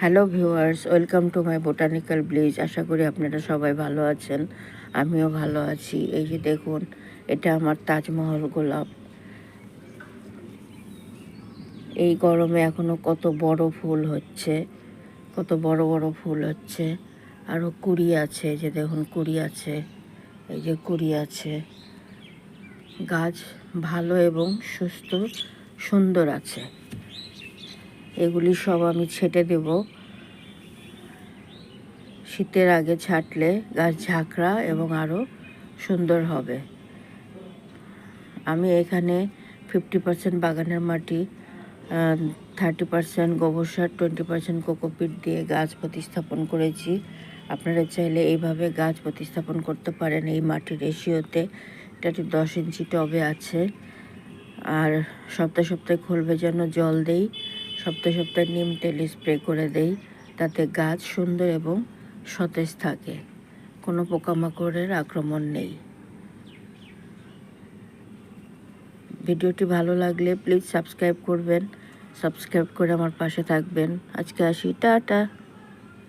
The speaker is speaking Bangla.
Hello viewers, welcome to my botanical bliss. আশা করি আপনারা সবাই ভালো আছেন, আমিও ভালো আছি। এই যে দেখুন, এটা আমার তাজমহল গোলাপ। এই গরমে এখনো কত বড় ফুল হচ্ছে, কত বড় বড় ফুল হচ্ছে। আরও কুড়ি আছে, এই যে দেখুন কুড়ি আছে, এই যে কুড়ি আছে। গাছ ভালো এবং সুস্থ সুন্দর আছে। এগুলি সব আমি ছেটে দেব। শীতের আগে ছাঁটলে গাছ ঝাঁকড়া এবং আরও সুন্দর হবে। আমি এখানে 50% বাগানের মাটি, 30% গোবর সার, 20% কোকোপিট দিয়ে গাছ প্রতিস্থাপন করেছি। আপনারা চাইলে এইভাবে গাছ প্রতিস্থাপন করতে পারেন এই মাটির রেশিওতে। এটা একটি 10 ইঞ্চি টবে আছে। আর সপ্তাহে সপ্তাহে খোল ভেজানো জল দেই, সপ্তাহে সপ্তাহে নিম তেল স্প্রে করে দেই। তাতে গাছ সুন্দর এবং সতেজ থাকে, কোনো পোকামাকড়ের আক্রমণ নেই। ভিডিওটি ভালো লাগলে প্লিজ সাবস্ক্রাইব করবেন, সাবস্ক্রাইব করে আমার পাশে থাকবেন। আজকে আসি, টাটা।